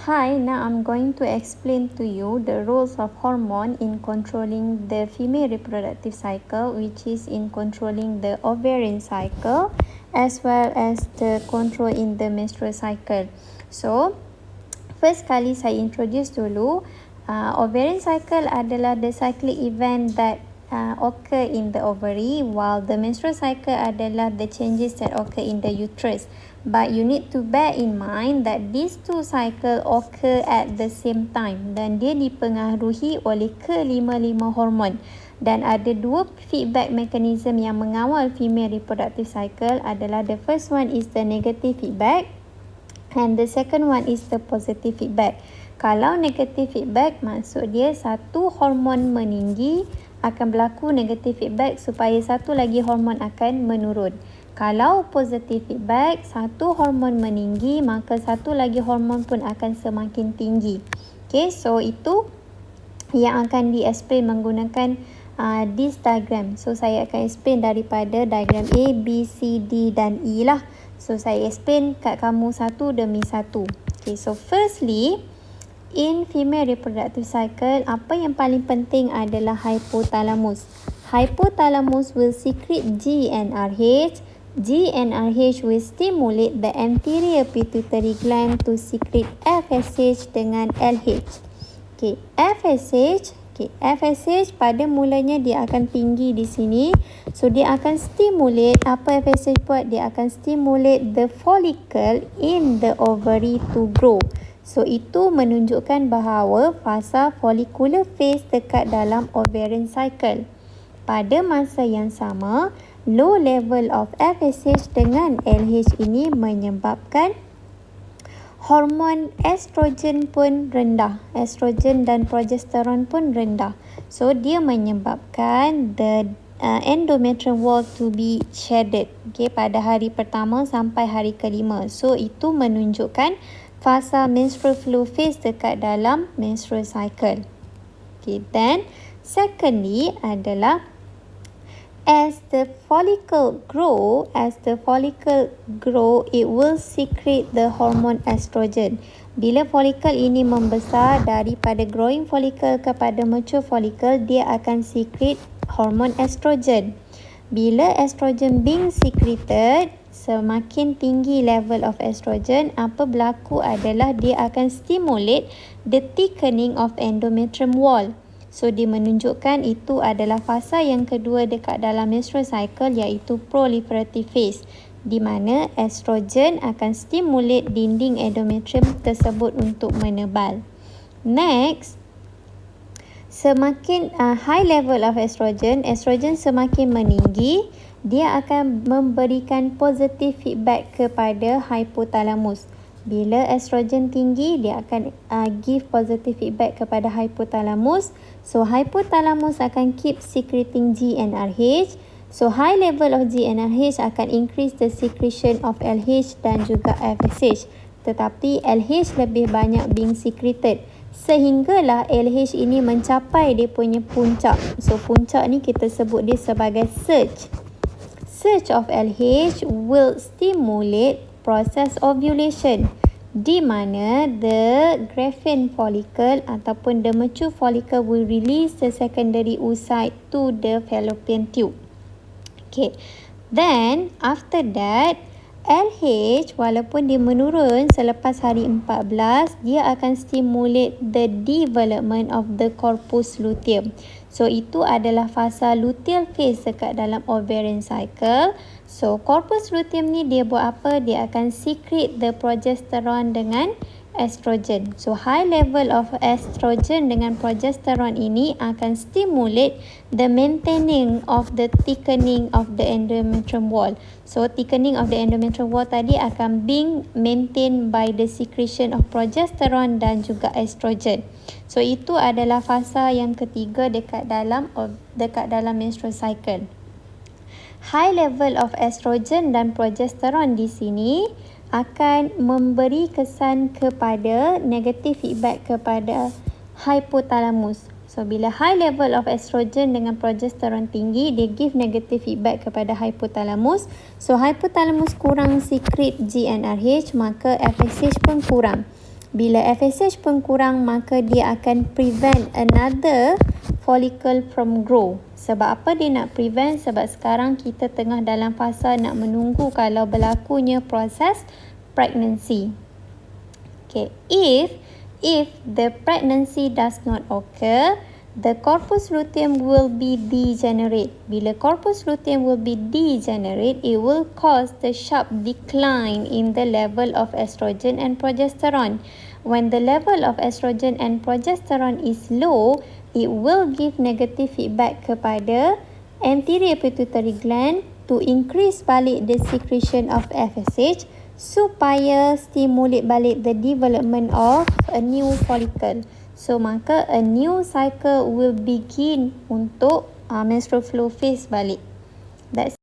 Hi, now I'm going to explain to you the roles of hormone in controlling the female reproductive cycle, which is in controlling the ovarian cycle as well as the control in the menstrual cycle. So, first kali saya introduce dulu, ovarian cycle adalah the cyclic event that occur in the ovary, while the menstrual cycle adalah the changes that occur in the uterus. But you need to bear in mind that these two cycle occur at the same time dan dia dipengaruhi oleh kelima-lima hormon. Dan ada dua feedback mechanism yang mengawal female reproductive cycle adalah the first one is the negative feedback and the second one is the positive feedback. Kalau negative feedback maksud dia satu hormon meninggi akan berlaku negative feedback supaya satu lagi hormon akan menurun. Kalau positive feedback, satu hormon meninggi, maka satu lagi hormon pun akan semakin tinggi. Okay, so itu yang akan di-explain menggunakan this diagram. So, saya akan explain daripada diagram A, B, C, D dan E lah. So, saya explain kat kamu satu demi satu. Okay, so firstly, in female reproductive cycle, apa yang paling penting adalah hypothalamus. Hypothalamus will secrete GnRH. GnRH will stimulate the anterior pituitary gland to secrete FSH dengan LH. Okay, FSH pada mulanya dia akan tinggi di sini. So, dia akan stimulate, apa FSH buat? Dia akan stimulate the follicle in the ovary to grow. So, itu menunjukkan bahawa fasa follicular phase dekat dalam ovarian cycle. Pada masa yang sama, low level of FSH dengan LH ini menyebabkan hormon estrogen pun rendah. Estrogen dan progesteron pun rendah. So, dia menyebabkan the endometrial wall to be shedded. Okay, pada hari pertama sampai hari kelima. So, itu menunjukkan fasa menstrual flow phase dekat dalam menstrual cycle. Okay, then secondly adalah as the follicle grow, it will secrete the hormone estrogen. Bila follicle ini membesar daripada growing follicle kepada mature follicle, dia akan secrete hormone estrogen. Bila estrogen being secreted, semakin tinggi level of estrogen, apa berlaku adalah dia akan stimulate the thickening of endometrium wall. So, dia menunjukkan itu adalah fasa yang kedua dekat dalam menstrual cycle iaitu proliferative phase, di mana estrogen akan stimulate dinding endometrium tersebut untuk menebal. Next, semakin high level of estrogen semakin meninggi, dia akan memberikan positive feedback kepada hypothalamus. Bila estrogen tinggi, dia akan give positive feedback kepada hypothalamus. So, hypothalamus akan keep secreting GnRH. So, high level of GnRH akan increase the secretion of LH dan juga FSH. Tetapi LH lebih banyak being secreted. Sehinggalah LH ini mencapai dia punya puncak. So, puncak ni kita sebut dia sebagai surge. Surge of LH will stimulate proses ovulation, di mana the Graafian follicle ataupun the mature follicle will release the secondary oocyte to the fallopian tube. Okay, then after that, LH walaupun dia menurun selepas hari 14, dia akan stimulate the development of the corpus luteum. So, itu adalah fasa luteal phase dekat dalam ovarian cycle. So, corpus luteum ni dia buat apa? Dia akan secrete the progesterone dengan estrogen. So, high level of estrogen dengan progesterone ini akan stimulate the maintaining of the thickening of the endometrium wall. So, thickening of the endometrium wall tadi akan being maintained by the secretion of progesterone dan juga estrogen. So, itu adalah fasa yang ketiga dekat dalam menstrual cycle. High level of estrogen dan progesterone di sini akan memberi kesan kepada negative feedback kepada hypothalamus. So, bila high level of estrogen dengan progesterone tinggi, dia give negative feedback kepada hypothalamus. So, hypothalamus kurang secrete GnRH, maka FSH pun kurang. Bila FSH pun kurang, maka dia akan prevent another follicle from grow. Sebab apa dia nak prevent? Sebab sekarang kita tengah dalam fasa nak menunggu kalau berlakunya proses pregnancy. Okay, if the pregnancy does not occur, the corpus luteum will be degenerate. Bila corpus luteum will be degenerate, it will cause the sharp decline in the level of estrogen and progesterone. When the level of estrogen and progesterone is low, it will give negative feedback kepada anterior pituitary gland to increase balik the secretion of FSH supaya stimulate balik the development of a new follicle. So, maka a new cycle will begin untuk menstrual flow phase balik. That's